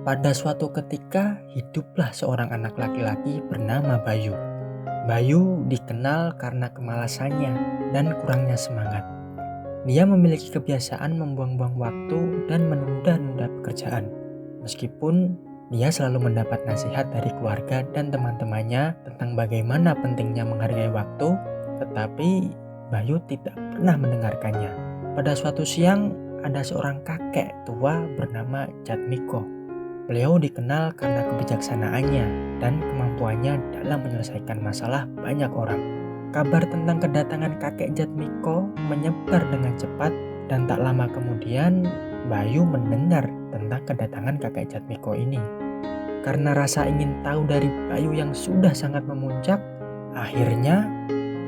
Pada suatu ketika, hiduplah seorang anak laki-laki bernama Bayu. Bayu dikenal karena kemalasannya dan kurangnya semangat. Dia memiliki kebiasaan membuang-buang waktu dan menunda-nunda pekerjaan. Meskipun dia selalu mendapat nasihat dari keluarga dan teman-temannya tentang bagaimana pentingnya menghargai waktu, tetapi Bayu tidak pernah mendengarkannya. Pada suatu siang, ada seorang kakek tua bernama Jatmiko. Beliau dikenal karena kebijaksanaannya dan kemampuannya dalam menyelesaikan masalah banyak orang. Kabar tentang kedatangan kakek Jatmiko menyebar dengan cepat dan tak lama kemudian Bayu mendengar tentang kedatangan kakek Jatmiko ini. Karena rasa ingin tahu dari Bayu yang sudah sangat memuncak, akhirnya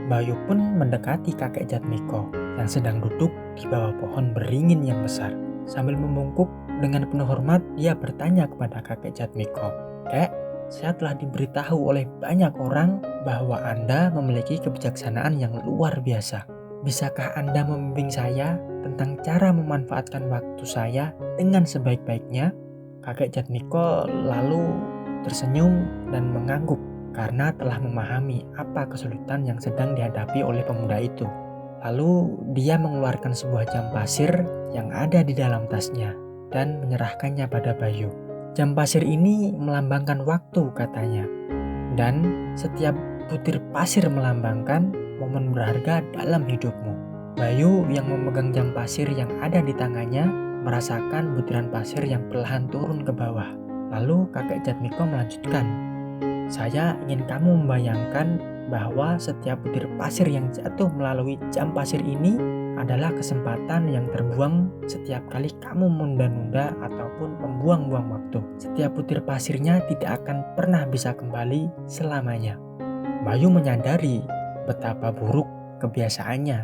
Bayu pun mendekati kakek Jatmiko yang sedang duduk di bawah pohon beringin yang besar. Sambil membungkuk dengan penuh hormat, dia bertanya kepada kakek Jatmiko, "Kek, saya telah diberitahu oleh banyak orang bahwa Anda memiliki kebijaksanaan yang luar biasa. Bisakah Anda membimbing saya tentang cara memanfaatkan waktu saya dengan sebaik-baiknya?" Kakek Jatmiko lalu tersenyum dan mengangguk karena telah memahami apa kesulitan yang sedang dihadapi oleh pemuda itu. Lalu dia mengeluarkan sebuah jam pasir yang ada di dalam tasnya dan menyerahkannya pada Bayu. Jam pasir ini melambangkan waktu, katanya. Dan setiap butir pasir melambangkan momen berharga dalam hidupmu. Bayu yang memegang jam pasir yang ada di tangannya merasakan butiran pasir yang perlahan turun ke bawah. Lalu kakek Jatmiko melanjutkan, "Saya ingin kamu membayangkan bahwa setiap butir pasir yang jatuh melalui jam pasir ini adalah kesempatan yang terbuang setiap kali kamu menunda-nunda ataupun membuang-buang waktu. Setiap butir pasirnya tidak akan pernah bisa kembali selamanya." Bayu menyadari betapa buruk kebiasaannya.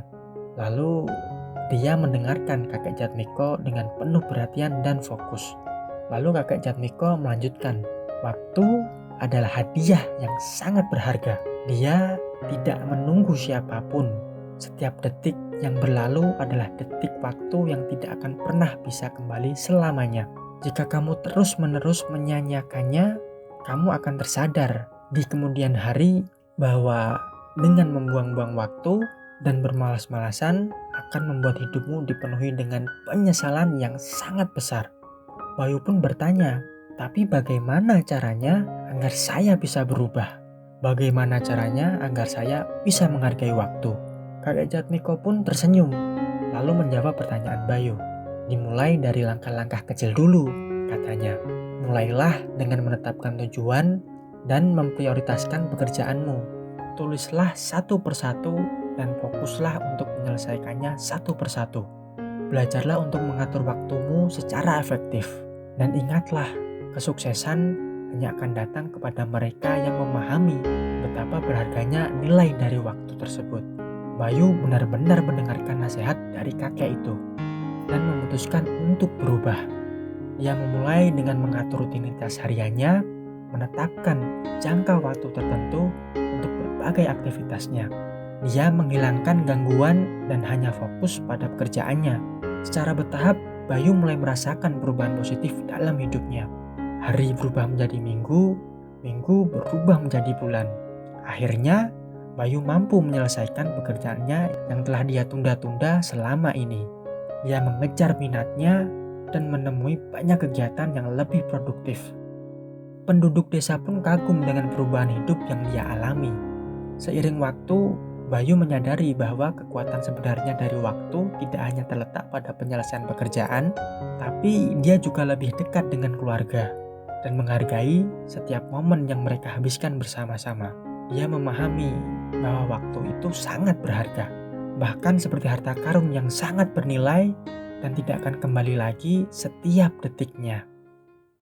Lalu dia mendengarkan kakek Jatmiko dengan penuh perhatian dan fokus. Lalu kakek Jatmiko melanjutkan, "Waktu adalah hadiah yang sangat berharga. Dia tidak menunggu siapapun. Setiap detik yang berlalu adalah detik waktu yang tidak akan pernah bisa kembali selamanya. Jika kamu terus-menerus menyanyiakannya, kamu akan tersadar di kemudian hari bahwa dengan membuang-buang waktu dan bermalas-malasan akan membuat hidupmu dipenuhi dengan penyesalan yang sangat besar." Bayu pun bertanya, "Tapi bagaimana caranya agar saya bisa berubah? Bagaimana caranya agar saya bisa menghargai waktu?" Kakek Jatmiko pun tersenyum, lalu menjawab pertanyaan Bayu. "Dimulai dari langkah-langkah kecil dulu," katanya. "Mulailah dengan menetapkan tujuan dan memprioritaskan pekerjaanmu. Tulislah satu persatu dan fokuslah untuk menyelesaikannya satu persatu. Belajarlah untuk mengatur waktumu secara efektif. Dan ingatlah, kesuksesan hanya akan datang kepada mereka yang memahami betapa berharganya nilai dari waktu tersebut." Bayu benar-benar mendengarkan nasihat dari kakek itu dan memutuskan untuk berubah. Dia memulai dengan mengatur rutinitas hariannya, menetapkan jangka waktu tertentu untuk berbagai aktivitasnya. Dia menghilangkan gangguan dan hanya fokus pada pekerjaannya. Secara bertahap, Bayu mulai merasakan perubahan positif dalam hidupnya. Hari berubah menjadi minggu, minggu berubah menjadi bulan. Akhirnya, Bayu mampu menyelesaikan pekerjaannya yang telah dia tunda-tunda selama ini. Dia mengejar minatnya dan menemui banyak kegiatan yang lebih produktif. Penduduk desa pun kagum dengan perubahan hidup yang dia alami. Seiring waktu, Bayu menyadari bahwa kekuatan sebenarnya dari waktu tidak hanya terletak pada penyelesaian pekerjaan, tapi dia juga lebih dekat dengan keluarga dan menghargai setiap momen yang mereka habiskan bersama-sama. Dia memahami bahwa waktu itu sangat berharga, bahkan seperti harta karun yang sangat bernilai dan tidak akan kembali lagi setiap detiknya.